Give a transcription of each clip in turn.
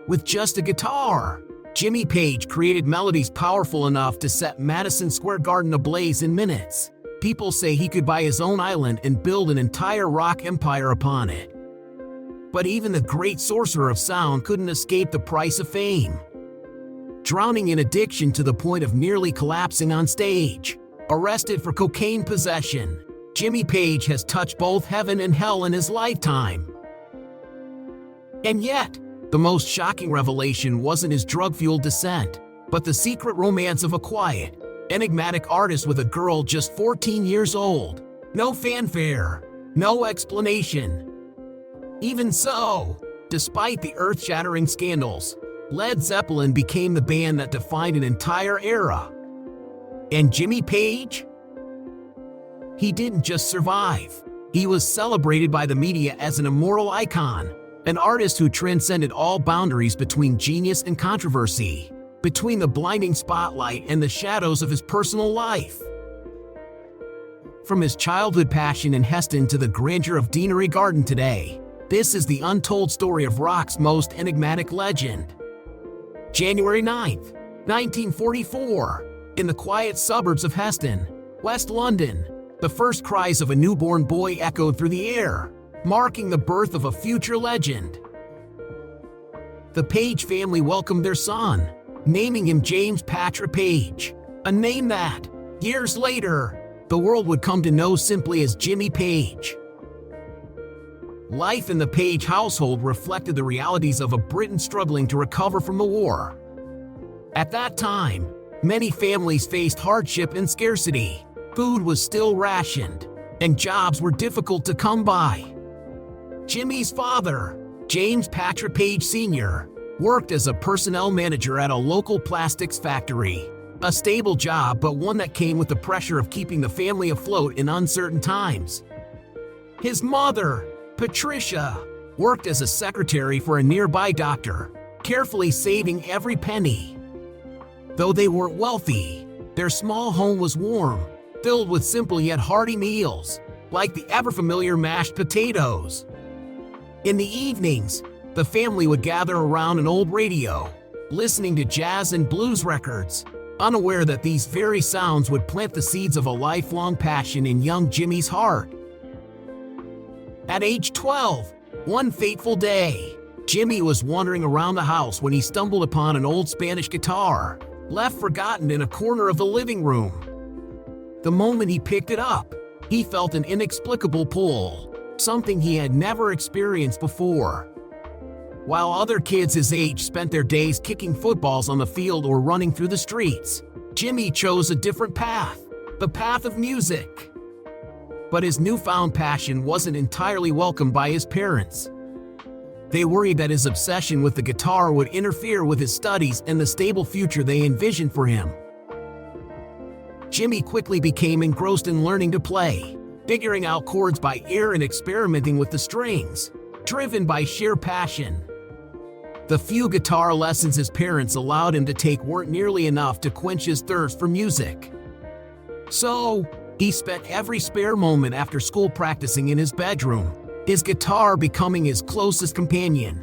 With just a guitar, Jimmy Page created melodies powerful enough to set Madison Square Garden ablaze in minutes. People say he could buy his own island and build an entire rock empire upon it. But even the great sorcerer of sound couldn't escape the price of fame. Drowning in addiction to the point of nearly collapsing on stage, arrested for cocaine possession, Jimmy Page has touched both heaven and hell in his lifetime. And yet, the most shocking revelation wasn't his drug-fueled descent, but the secret romance of a quiet, enigmatic artist with a girl just 14 years old. No fanfare, no explanation. Even so, despite the earth-shattering scandals, Led Zeppelin became the band that defined an entire era. And Jimmy Page? He didn't just survive. He was celebrated by the media as an immortal icon, an artist who transcended all boundaries between genius and controversy, between the blinding spotlight and the shadows of his personal life. From his childhood passion in Heston to the grandeur of Deanery Garden today, this is the untold story of rock's most enigmatic legend. January 9, 1944, in the quiet suburbs of Heston, West London, the first cries of a newborn boy echoed through the air, marking the birth of a future legend. The Page family welcomed their son, naming him James Patrick Page, a name that, years later, the world would come to know simply as Jimmy Page. Life in the Page household reflected the realities of a Britain struggling to recover from the war. At that time, many families faced hardship and scarcity. Food was still rationed, and jobs were difficult to come by. Jimmy's father, James Patrick Page Sr., worked as a personnel manager at a local plastics factory. A stable job, but one that came with the pressure of keeping the family afloat in uncertain times. His mother, Patricia, worked as a secretary for a nearby doctor, carefully saving every penny. Though they weren't wealthy, their small home was warm, filled with simple yet hearty meals, like the ever-familiar mashed potatoes. In the evenings, the family would gather around an old radio, listening to jazz and blues records, unaware that these very sounds would plant the seeds of a lifelong passion in young Jimmy's heart. At age 12, one fateful day, Jimmy was wandering around the house when he stumbled upon an old Spanish guitar, left forgotten in a corner of the living room. The moment he picked it up, he felt an inexplicable pull, something he had never experienced before. While other kids his age spent their days kicking footballs on the field or running through the streets, Jimmy chose a different path, the path of music. But his newfound passion wasn't entirely welcomed by his parents. They worried that his obsession with the guitar would interfere with his studies and the stable future they envisioned for him. Jimmy quickly became engrossed in learning to play, figuring out chords by ear and experimenting with the strings, driven by sheer passion. The few guitar lessons his parents allowed him to take weren't nearly enough to quench his thirst for music. So, he spent every spare moment after school practicing in his bedroom, his guitar becoming his closest companion.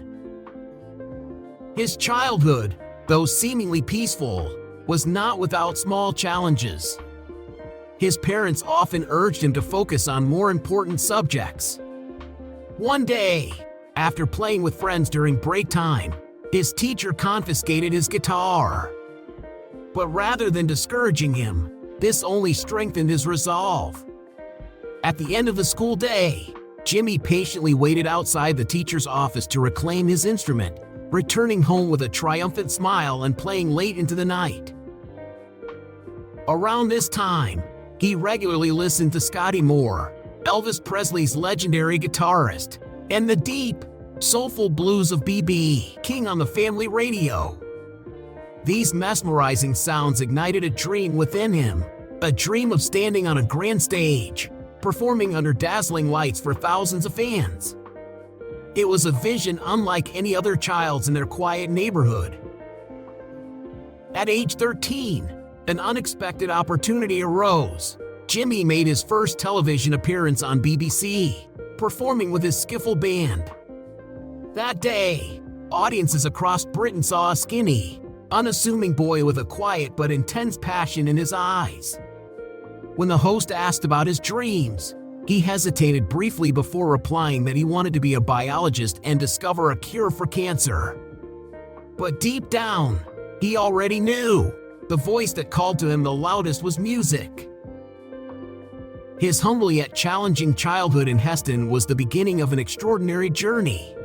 His childhood, though seemingly peaceful, was not without small challenges. His parents often urged him to focus on more important subjects. One day, after playing with friends during break time, his teacher confiscated his guitar. But rather than discouraging him, this only strengthened his resolve. At the end of the school day, Jimmy patiently waited outside the teacher's office to reclaim his instrument, returning home with a triumphant smile and playing late into the night. Around this time, he regularly listened to Scotty Moore, Elvis Presley's legendary guitarist, and the deep, soulful blues of B.B. King on the family radio. These mesmerizing sounds ignited a dream within him, a dream of standing on a grand stage, performing under dazzling lights for thousands of fans. It was a vision unlike any other child's in their quiet neighborhood. At age 13, an unexpected opportunity arose. Jimmy made his first television appearance on BBC, performing with his skiffle band. That day, audiences across Britain saw a skinny, unassuming boy with a quiet but intense passion in his eyes. When the host asked about his dreams, he hesitated briefly before replying that he wanted to be a biologist and discover a cure for cancer. But deep down, he already knew. The voice that called to him the loudest was music. His humble yet challenging childhood in Heston was the beginning of an extraordinary journey.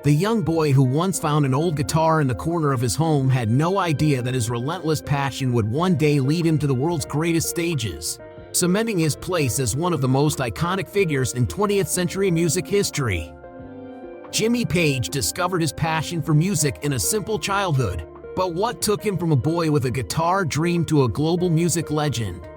The young boy who once found an old guitar in the corner of his home had no idea that his relentless passion would one day lead him to the world's greatest stages, cementing his place as one of the most iconic figures in 20th century music history. Jimmy Page discovered his passion for music in a simple childhood, but what took him from a boy with a guitar dream to a global music legend?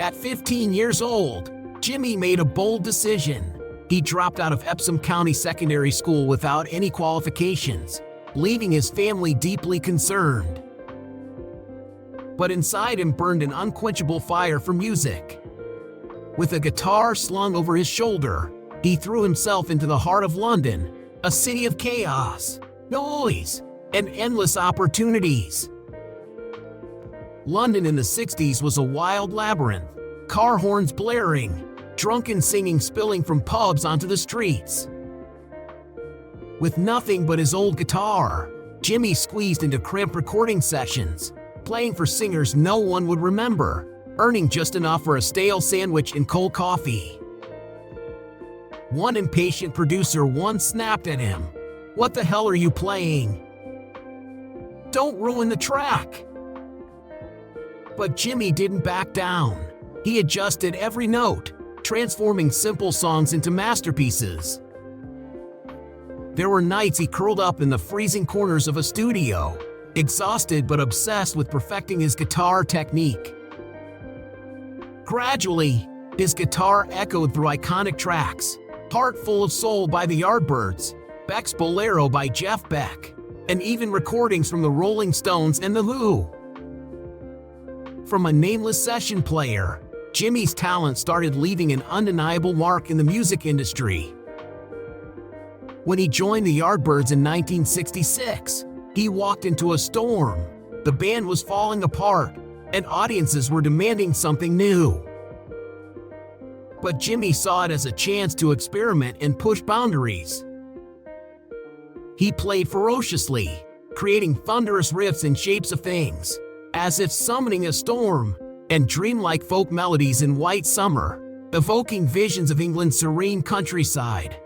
At 15 years old, Jimmy made a bold decision. He dropped out of Epsom County Secondary School without any qualifications, leaving his family deeply concerned. But inside him burned an unquenchable fire for music. With a guitar slung over his shoulder, he threw himself into the heart of London, a city of chaos, noise, and endless opportunities. London in the 60s was a wild labyrinth, car horns blaring, drunken singing spilling from pubs onto the streets. With nothing but his old guitar, Jimmy squeezed into cramped recording sessions, playing for singers no one would remember, earning just enough for a stale sandwich and cold coffee. One impatient producer once snapped at him, "What the hell are you playing? Don't ruin the track." But Jimmy didn't back down. He adjusted every note, transforming simple songs into masterpieces. There were nights he curled up in the freezing corners of a studio, exhausted but obsessed with perfecting his guitar technique. Gradually, his guitar echoed through iconic tracks, Heart Full of Soul by the Yardbirds, Beck's Bolero by Jeff Beck, and even recordings from the Rolling Stones and The Who. From a nameless session player, Jimmy's talent started leaving an undeniable mark in the music industry. When he joined the Yardbirds in 1966, he walked into a storm. The band was falling apart, and audiences were demanding something new. But Jimmy saw it as a chance to experiment and push boundaries. He played ferociously, creating thunderous riffs in shapes of things, as if summoning a storm, and dreamlike folk melodies in white summer, evoking visions of England's serene countryside.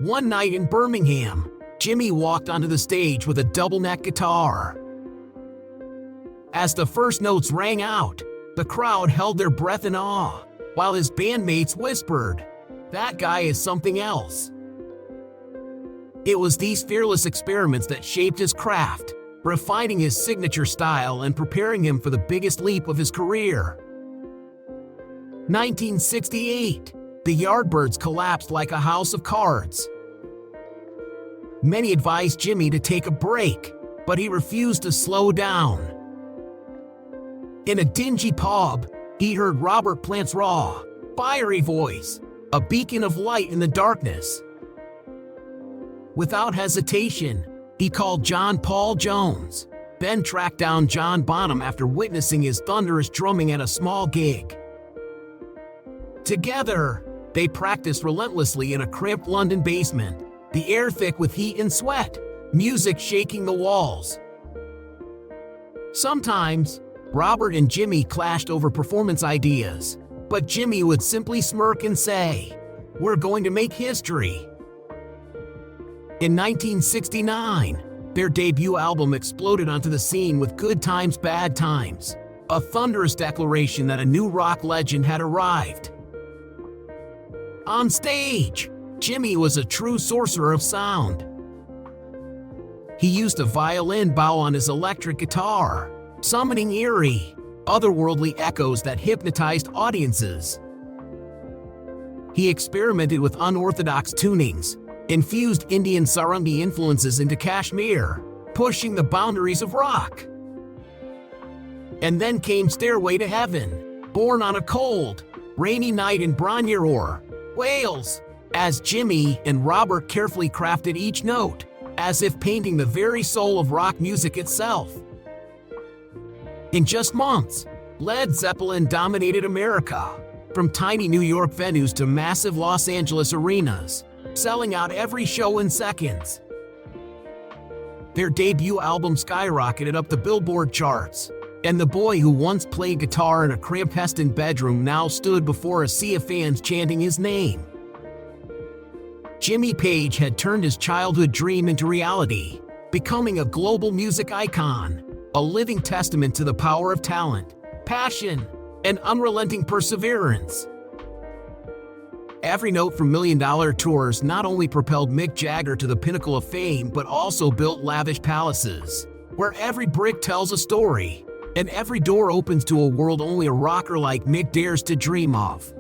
One night in Birmingham, Jimmy walked onto the stage with a double-neck guitar. As the first notes rang out, the crowd held their breath in awe, while his bandmates whispered, "That guy is something else." It was these fearless experiments that shaped his craft, refining his signature style and preparing him for the biggest leap of his career. 1968, the Yardbirds collapsed like a house of cards. Many advised Jimmy to take a break, but he refused to slow down. In a dingy pub, he heard Robert Plant's raw, fiery voice, a beacon of light in the darkness. Without hesitation, he called John Paul Jones, then tracked down John Bonham after witnessing his thunderous drumming at a small gig. Together, they practiced relentlessly in a cramped London basement, the air thick with heat and sweat, music shaking the walls. Sometimes, Robert and Jimmy clashed over performance ideas, but Jimmy would simply smirk and say, "We're going to make history." In 1969, their debut album exploded onto the scene with Good Times, Bad Times, a thunderous declaration that a new rock legend had arrived. On stage, Jimmy was a true sorcerer of sound. He used a violin bow on his electric guitar, summoning eerie, otherworldly echoes that hypnotized audiences. He experimented with unorthodox tunings, infused Indian sarangi influences into Kashmir, pushing the boundaries of rock. And then came Stairway to Heaven, born on a cold, rainy night in Bronnerore, Wales, as Jimmy and Robert carefully crafted each note, as if painting the very soul of rock music itself. In just months, Led Zeppelin dominated America, from tiny New York venues to massive Los Angeles arenas, selling out every show in seconds. Their debut album skyrocketed up the Billboard charts, and the boy who once played guitar in a clandestine bedroom now stood before a sea of fans chanting his name. Jimmy Page had turned his childhood dream into reality, becoming a global music icon, a living testament to the power of talent, passion, and unrelenting perseverance. Every note from million-dollar tours not only propelled Mick Jagger to the pinnacle of fame but also built lavish palaces, where every brick tells a story, and every door opens to a world only a rocker like Mick dares to dream of.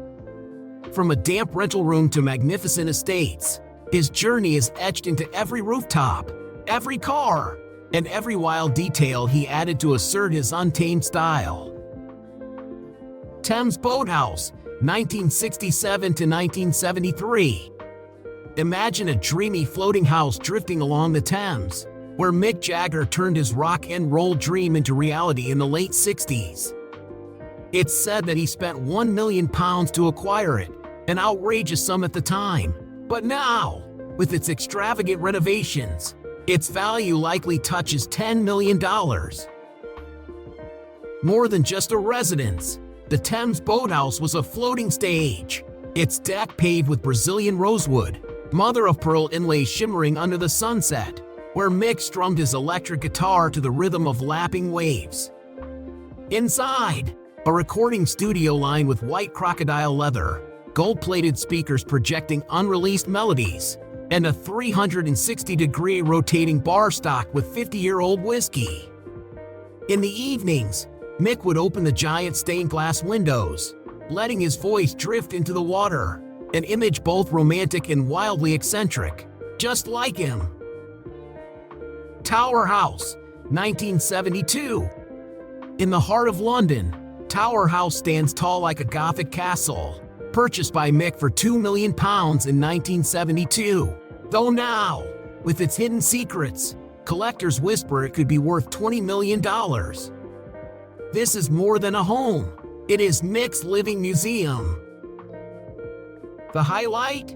From a damp rental room to magnificent estates, his journey is etched into every rooftop, every car, and every wild detail he added to assert his untamed style. Thames Boathouse, 1967 to 1973. Imagine a dreamy floating house drifting along the Thames, where Mick Jagger turned his rock and roll dream into reality in the late 60s. It's said that he spent £1 million to acquire it, an outrageous sum at the time. But now, with its extravagant renovations, its value likely touches $10 million. More than just a residence, the Thames Boathouse was a floating stage, its deck paved with Brazilian rosewood, mother-of-pearl inlays shimmering under the sunset, where Mick strummed his electric guitar to the rhythm of lapping waves. Inside, a recording studio lined with white crocodile leather, gold-plated speakers projecting unreleased melodies, and a 360-degree rotating bar stocked with 50-year-old whiskey. In the evenings, Mick would open the giant stained glass windows, letting his voice drift into the water, an image both romantic and wildly eccentric, just like him. Tower House, 1972. In the heart of London, Tower House stands tall like a Gothic castle, purchased by Mick for £2 million in 1972. Though now, with its hidden secrets, collectors whisper it could be worth $20 million. This is more than a home. It is Mick's living museum. The highlight?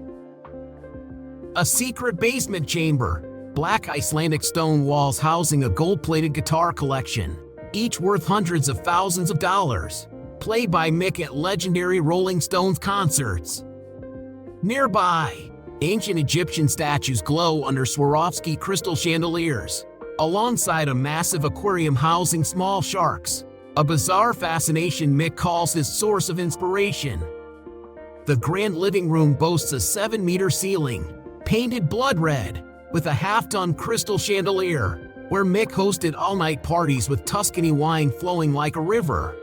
A secret basement chamber, black Icelandic stone walls housing a gold-plated guitar collection, each worth hundreds of thousands of dollars, played by Mick at legendary Rolling Stones concerts. Nearby, ancient Egyptian statues glow under Swarovski crystal chandeliers, alongside a massive aquarium housing small sharks, a bizarre fascination Mick calls his source of inspiration. The grand living room boasts a 7-meter ceiling, painted blood red, with a half-ton crystal chandelier, where Mick hosted all-night parties with Tuscany wine flowing like a river.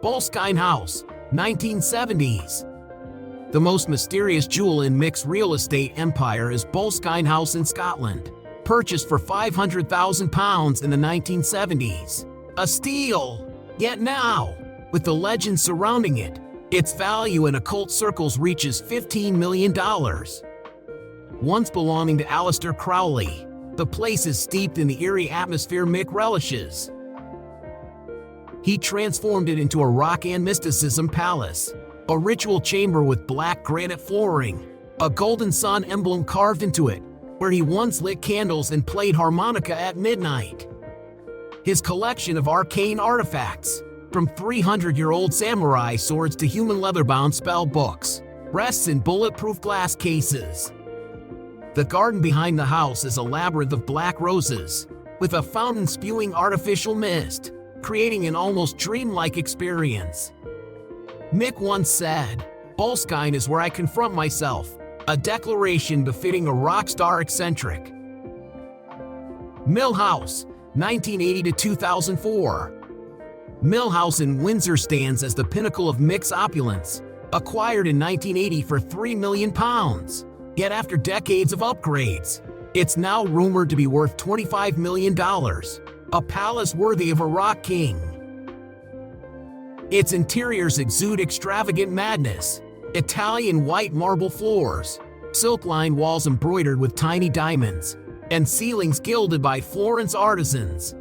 Boleskine House, 1970s. The most mysterious jewel in Mick's real estate empire is Boleskine House in Scotland, purchased for £500,000 in the 1970s. A steal! Yet now, with the legend surrounding it, its value in occult circles reaches $15 million. Once belonging to Aleister Crowley, the place is steeped in the eerie atmosphere Mick relishes. He transformed it into a rock and mysticism palace, a ritual chamber with black granite flooring, a golden sun emblem carved into it, where he once lit candles and played harmonica at midnight. His collection of arcane artifacts, from 300-year-old samurai swords to human leather-bound spell books, rests in bulletproof glass cases. The garden behind the house is a labyrinth of black roses, with a fountain spewing artificial mist, creating an almost dreamlike experience. Mick once said, "Boleskine is where I confront myself," a declaration befitting a rock star eccentric. Mill House, 1980 to 2004. Mill House in Windsor stands as the pinnacle of Mick's opulence, acquired in 1980 for £3 million. Yet after decades of upgrades, it's now rumored to be worth $25 million, a palace worthy of a rock king. Its interiors exude extravagant madness, Italian white marble floors, silk-lined walls embroidered with tiny diamonds, and ceilings gilded by Florence artisans.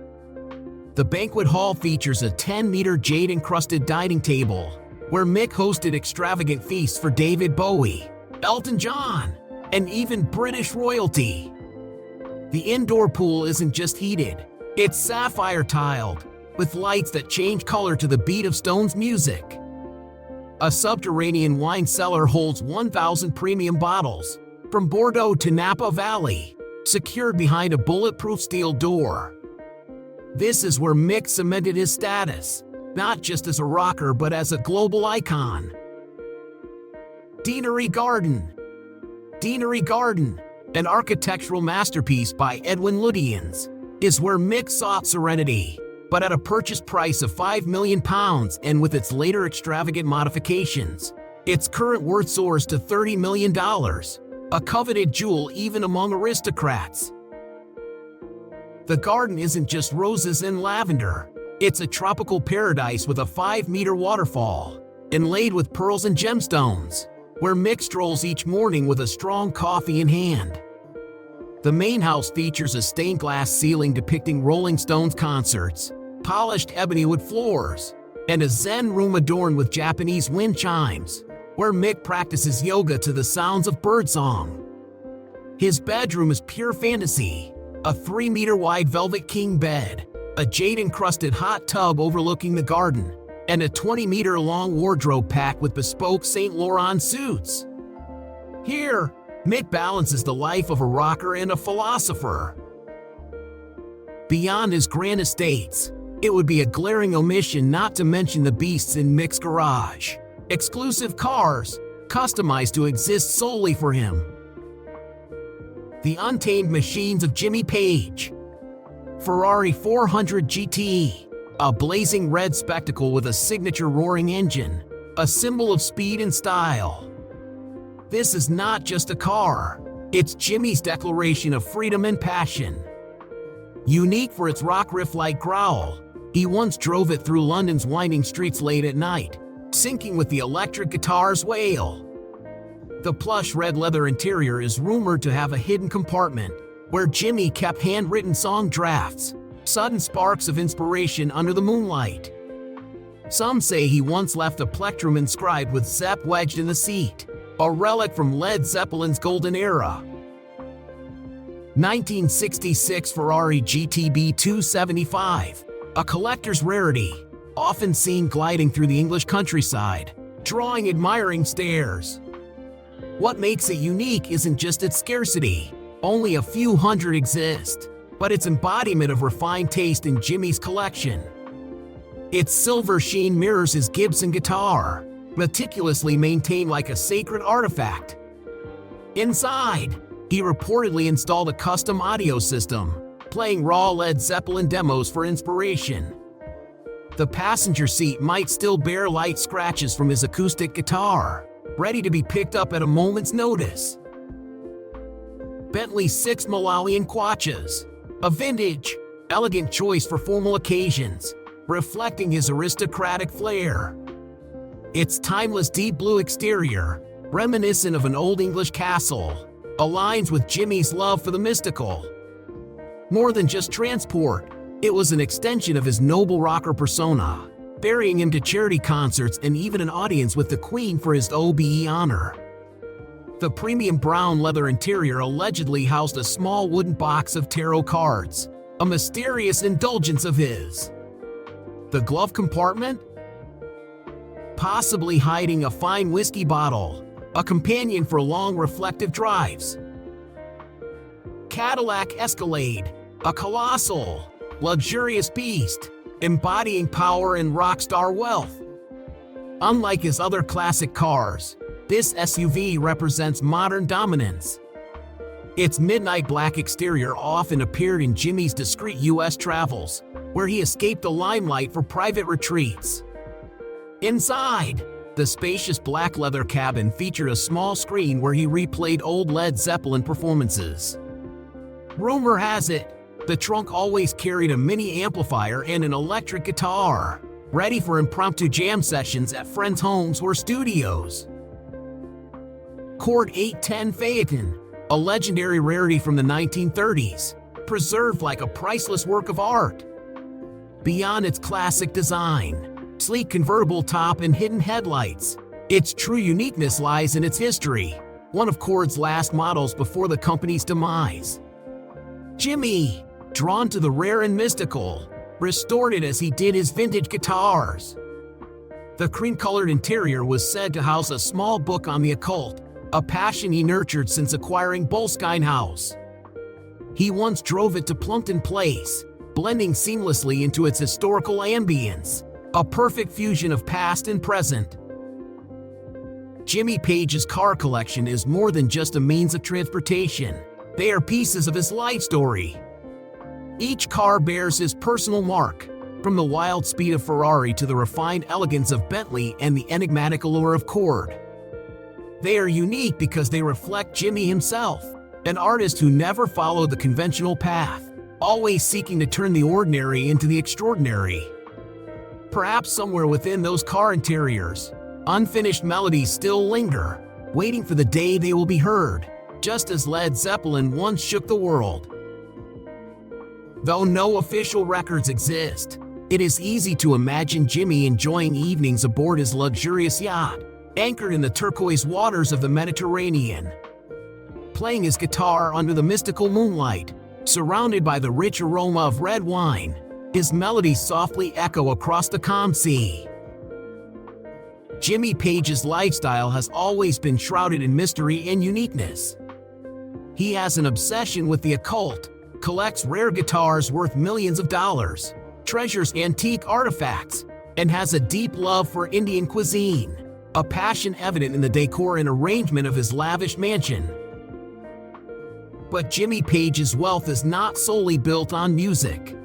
The banquet hall features a 10-meter jade-encrusted dining table, where Mick hosted extravagant feasts for David Bowie, Elton John, and even British royalty. The indoor pool isn't just heated, it's sapphire-tiled, with lights that change color to the beat of Stone's music. A subterranean wine cellar holds 1,000 premium bottles, from Bordeaux to Napa Valley, secured behind a bulletproof steel door. This is where Mick cemented his status, not just as a rocker but as a global icon. Deanery Garden. Deanery Garden, an architectural masterpiece by Edwin Lutyens, is where Mick sought serenity, but at a purchase price of £5 million, and with its later extravagant modifications, its current worth soars to $30 million, a coveted jewel even among aristocrats. The garden isn't just roses and lavender, it's a tropical paradise with a 5-meter waterfall, inlaid with pearls and gemstones, where Mick strolls each morning with a strong coffee in hand. The main house features a stained glass ceiling depicting Rolling Stones concerts, polished ebony wood floors, and a Zen room adorned with Japanese wind chimes, where Mick practices yoga to the sounds of birdsong. His bedroom is pure fantasy, a 3-meter wide velvet king bed, a jade-encrusted hot tub overlooking the garden, and a 20-meter long wardrobe packed with bespoke Saint Laurent suits. Here, Mick balances the life of a rocker and a philosopher. Beyond his grand estates, it would be a glaring omission not to mention the beasts in Mick's garage. Exclusive cars, customized to exist solely for him. The untamed machines of Jimmy Page. Ferrari 400 GT, a blazing red spectacle with a signature roaring engine, a symbol of speed and style. This is not just a car, it's Jimmy's declaration of freedom and passion. Unique for its rock riff-like growl, he once drove it through London's winding streets late at night, syncing with the electric guitar's wail. The plush red leather interior is rumored to have a hidden compartment where Jimmy kept handwritten song drafts, sudden sparks of inspiration under the moonlight. Some say he once left a plectrum inscribed with Zepp wedged in the seat, a relic from Led Zeppelin's golden era. 1966 Ferrari GTB 275, a collector's rarity, often seen gliding through the English countryside, drawing admiring stares. What makes it unique isn't just its scarcity, only a few hundred exist, but its embodiment of refined taste in Jimmy's collection. Its silver sheen mirrors his Gibson guitar, meticulously maintained like a sacred artifact. Inside, he reportedly installed a custom audio system, playing raw Led Zeppelin demos for inspiration. The passenger seat might still bear light scratches from his acoustic guitar, ready to be picked up at a moment's notice. Bentley 6 Malawian Quachas, a vintage, elegant choice for formal occasions, reflecting his aristocratic flair. Its timeless deep blue exterior, reminiscent of an old English castle, aligns with Jimmy's love for the mystical. More than just transport, it was an extension of his noble rocker persona, ferrying him to charity concerts and even an audience with the Queen for his OBE honor. The premium brown leather interior allegedly housed a small wooden box of tarot cards, a mysterious indulgence of his. The glove compartment? Possibly hiding a fine whiskey bottle, a companion for long reflective drives. Cadillac Escalade, a colossal, luxurious beast, embodying power and rock star wealth. Unlike his other classic cars, this SUV represents modern dominance. Its midnight black exterior often appeared in Jimmy's discreet U.S. travels, where he escaped the limelight for private retreats. Inside, the spacious black leather cabin featured a small screen where he replayed old Led Zeppelin performances. Rumor has it, the trunk always carried a mini amplifier and an electric guitar, ready for impromptu jam sessions at friends' homes or studios. Chord 810 Phaeton, a legendary rarity from the 1930s, preserved like a priceless work of art. Beyond its classic design, sleek convertible top and hidden headlights, its true uniqueness lies in its history, one of Chord's last models before the company's demise. Jimmy, drawn to the rare and mystical, restored it as he did his vintage guitars. The cream-colored interior was said to house a small book on the occult, a passion he nurtured since acquiring Boleskine House. He once drove it to Plumpton Place, blending seamlessly into its historical ambience, a perfect fusion of past and present. Jimmy Page's car collection is more than just a means of transportation. They are pieces of his life story. Each car bears his personal mark, from the wild speed of Ferrari to the refined elegance of Bentley and the enigmatic allure of Chord. They are unique because they reflect Jimmy himself, an artist who never followed the conventional path, always seeking to turn the ordinary into the extraordinary. Perhaps somewhere within those car interiors, unfinished melodies still linger, waiting for the day they will be heard, just as Led Zeppelin once shook the world. Though no official records exist, it is easy to imagine Jimmy enjoying evenings aboard his luxurious yacht, anchored in the turquoise waters of the Mediterranean. Playing his guitar under the mystical moonlight, surrounded by the rich aroma of red wine, his melodies softly echo across the calm sea. Jimmy Page's lifestyle has always been shrouded in mystery and uniqueness. He has an obsession with the occult, collects rare guitars worth millions of dollars, treasures antique artifacts, and has a deep love for Indian cuisine, a passion evident in the decor and arrangement of his lavish mansion. But Jimmy Page's wealth is not solely built on music.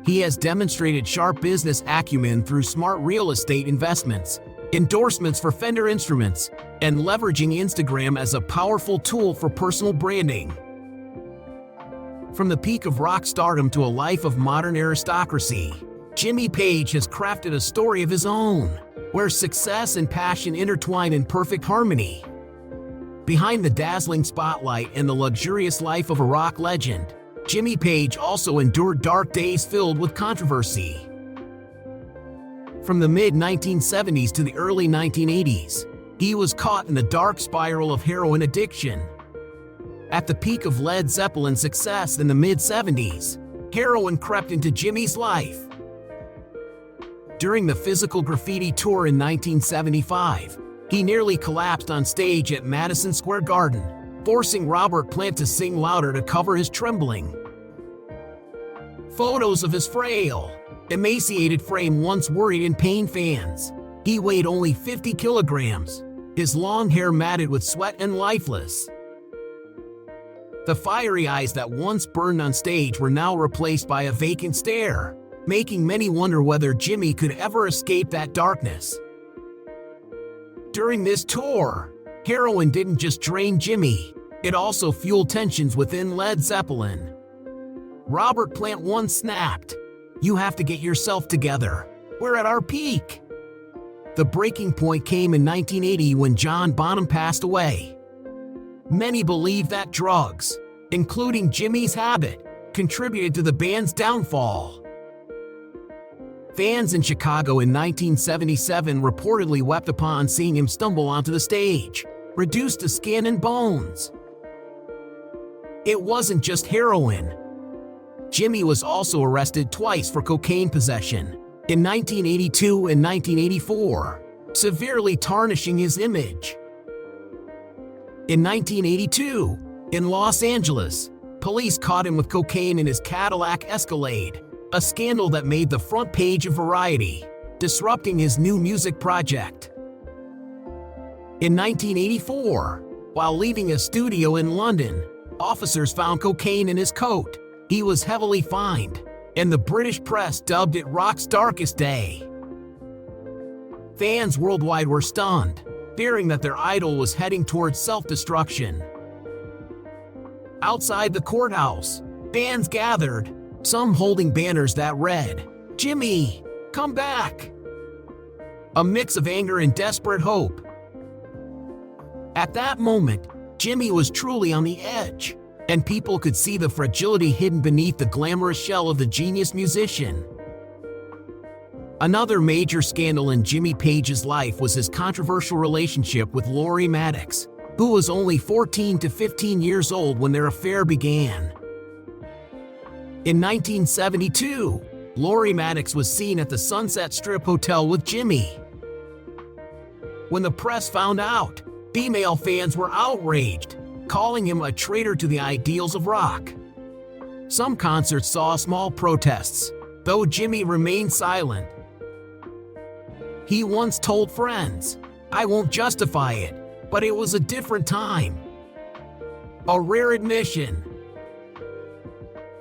He has demonstrated sharp business acumen through smart real estate investments, endorsements for Fender instruments, and leveraging Instagram as a powerful tool for personal branding. From the peak of rock stardom to a life of modern aristocracy, Jimmy Page has crafted a story of his own, where success and passion intertwine in perfect harmony. Behind the dazzling spotlight and the luxurious life of a rock legend, Jimmy Page also endured dark days filled with controversy. From the mid-1970s to the early 1980s, he was caught in the dark spiral of heroin addiction. At the peak of Led Zeppelin's success in the mid-70s, heroin crept into Jimmy's life. During the Physical Graffiti tour in 1975, he nearly collapsed on stage at Madison Square Garden, forcing Robert Plant to sing louder to cover his trembling. Photos of his frail, emaciated frame once worried and pained fans. He weighed only 50 kilograms, his long hair matted with sweat and lifeless. The fiery eyes that once burned on stage were now replaced by a vacant stare, making many wonder whether Jimmy could ever escape that darkness. During this tour, heroin didn't just drain Jimmy, it also fueled tensions within Led Zeppelin. Robert Plant once snapped, "You have to get yourself together. We're at our peak." The breaking point came in 1980 when John Bonham passed away. Many believe that drugs, including Jimmy's habit, contributed to the band's downfall. Fans in Chicago in 1977 reportedly wept upon seeing him stumble onto the stage, reduced to skin and bones. It wasn't just heroin. Jimmy was also arrested twice for cocaine possession, in 1982 and 1984, severely tarnishing his image. In 1982, in Los Angeles, police caught him with cocaine in his Cadillac Escalade, a scandal that made the front page of Variety, disrupting his new music project. In 1984, while leaving a studio in London, officers found cocaine in his coat. He was heavily fined, and the British press dubbed it rock's darkest day. Fans worldwide were stunned, fearing that their idol was heading towards self-destruction. Outside the courthouse, fans gathered, some holding banners that read, "Jimmy, come back!" A mix of anger and desperate hope. At that moment, Jimmy was truly on the edge, and people could see the fragility hidden beneath the glamorous shell of the genius musician. Another major scandal in Jimmy Page's life was his controversial relationship with Lori Maddox, who was only 14 to 15 years old when their affair began. In 1972, Lori Maddox was seen at the Sunset Strip Hotel with Jimmy. When the press found out, female fans were outraged, calling him a traitor to the ideals of rock. Some concerts saw small protests, though Jimmy remained silent. He once told friends, "I won't justify it, but it was a different time." A rare admission.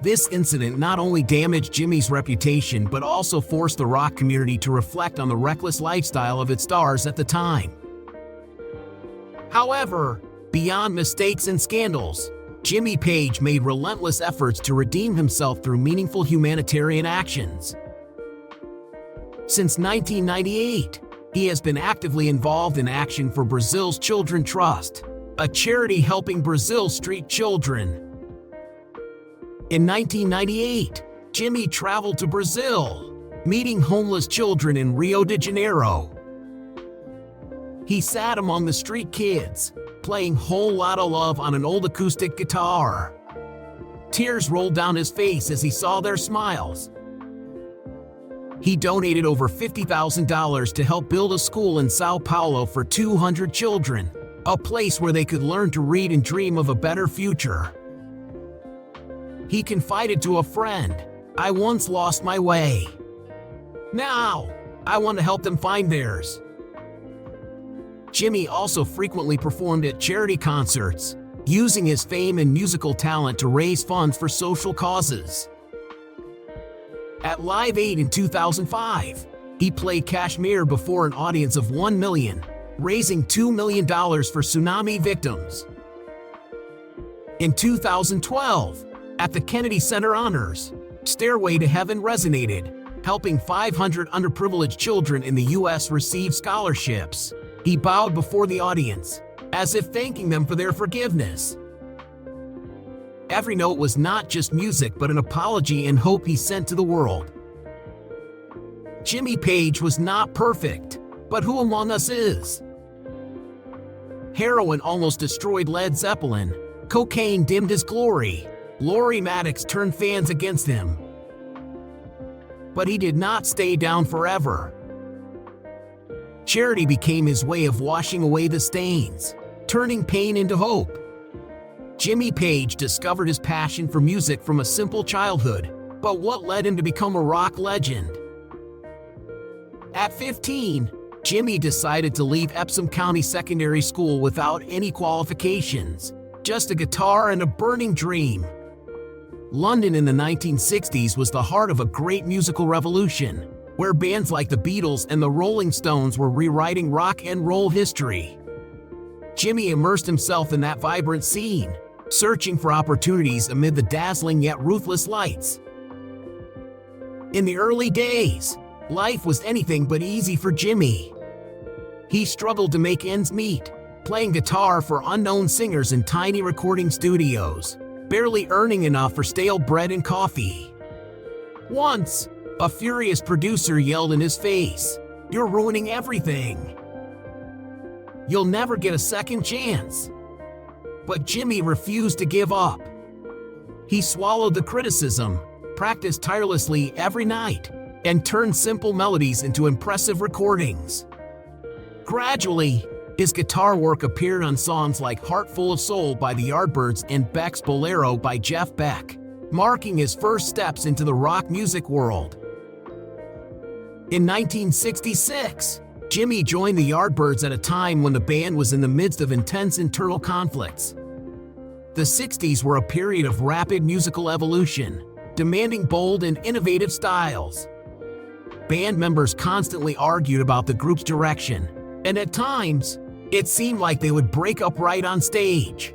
This incident not only damaged Jimmy's reputation but also forced the rock community to reflect on the reckless lifestyle of its stars at the time. However, beyond mistakes and scandals, Jimmy Page made relentless efforts to redeem himself through meaningful humanitarian actions. Since 1998, he has been actively involved in action for Brazil's Children Trust, a charity helping Brazil's street children. In 1998, Jimmy traveled to Brazil, meeting homeless children in Rio de Janeiro. He sat among the street kids, playing Whole Lotta Love on an old acoustic guitar. Tears rolled down his face as he saw their smiles. He donated over $50,000 to help build a school in Sao Paulo for 200 children, a place where they could learn to read and dream of a better future. He confided to a friend, "I once lost my way. Now, I want to help them find theirs." Jimmy also frequently performed at charity concerts, using his fame and musical talent to raise funds for social causes. At Live Aid in 2005, he played Kashmir before an audience of 1 million, raising $2 million for tsunami victims. In 2012, at the Kennedy Center Honors, Stairway to Heaven resonated, helping 500 underprivileged children in the U.S. receive scholarships. He bowed before the audience, as if thanking them for their forgiveness. Every note was not just music but an apology and hope he sent to the world. Jimmy Page was not perfect, but who among us is? Heroin almost destroyed Led Zeppelin, cocaine dimmed his glory, Lori Maddox turned fans against him. But he did not stay down forever. Charity became his way of washing away the stains, turning pain into hope. Jimmy Page discovered his passion for music from a simple childhood, but what led him to become a rock legend? At 15, Jimmy decided to leave Epsom County Secondary School without any qualifications, just a guitar and a burning dream. London in the 1960s was the heart of a great musical revolution, where bands like the Beatles and the Rolling Stones were rewriting rock and roll history. Jimmy immersed himself in that vibrant scene, searching for opportunities amid the dazzling yet ruthless lights. In the early days, life was anything but easy for Jimmy. He struggled to make ends meet, playing guitar for unknown singers in tiny recording studios, barely earning enough for stale bread and coffee. Once, a furious producer yelled in his face, "You're ruining everything. You'll never get a second chance." But Jimmy refused to give up. He swallowed the criticism, practiced tirelessly every night, and turned simple melodies into impressive recordings. Gradually, his guitar work appeared on songs like Heart Full of Soul by the Yardbirds and Beck's Bolero by Jeff Beck, marking his first steps into the rock music world. In 1966, Jimmy joined the Yardbirds at a time when the band was in the midst of intense internal conflicts. The 60s were a period of rapid musical evolution, demanding bold and innovative styles. Band members constantly argued about the group's direction, and at times, it seemed like they would break up right on stage.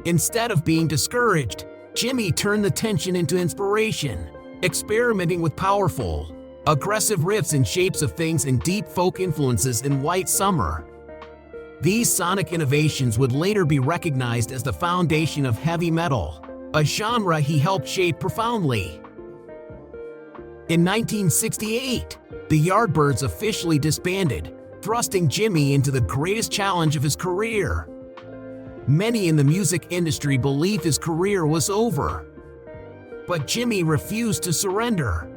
Instead of being discouraged, Jimmy turned the tension into inspiration, experimenting with powerful, aggressive riffs in Shapes of Things and deep folk influences in White Summer. These sonic innovations would later be recognized as the foundation of heavy metal, a genre he helped shape profoundly. In 1968, the Yardbirds officially disbanded, thrusting Jimmy into the greatest challenge of his career. Many in the music industry believed his career was over. But Jimmy refused to surrender.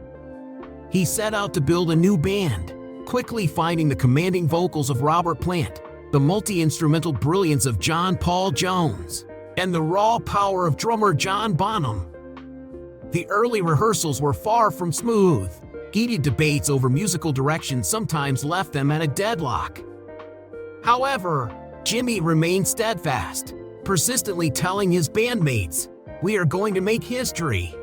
He set out to build a new band, quickly finding the commanding vocals of Robert Plant, the multi-instrumental brilliance of John Paul Jones, and the raw power of drummer John Bonham. The early rehearsals were far from smooth. Heated debates over musical direction sometimes left them at a deadlock. However, Jimmy remained steadfast, persistently telling his bandmates, "We are going to make history."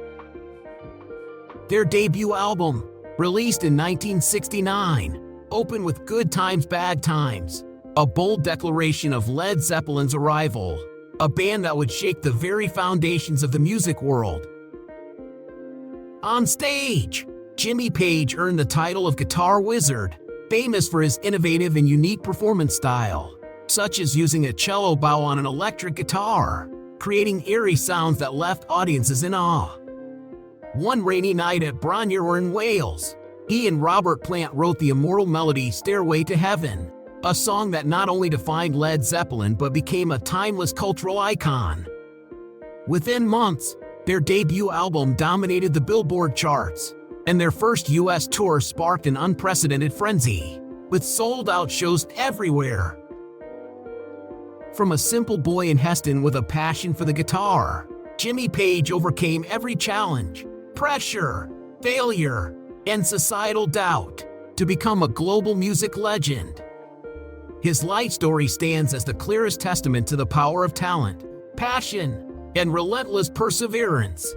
Their debut album, released in 1969, opened with "Good Times, Bad Times," a bold declaration of Led Zeppelin's arrival, a band that would shake the very foundations of the music world. On stage, Jimmy Page earned the title of Guitar Wizard, famous for his innovative and unique performance style, such as using a cello bow on an electric guitar, creating eerie sounds that left audiences in awe. One rainy night at Bronyer in Wales, he and Robert Plant wrote the immortal melody "Stairway to Heaven," a song that not only defined Led Zeppelin but became a timeless cultural icon. Within months, their debut album dominated the Billboard charts, and their first U.S. tour sparked an unprecedented frenzy, with sold-out shows everywhere. From a simple boy in Heston with a passion for the guitar, Jimmy Page overcame every challenge, pressure, failure, and societal doubt to become a global music legend. His life story stands as the clearest testament to the power of talent, passion, and relentless perseverance.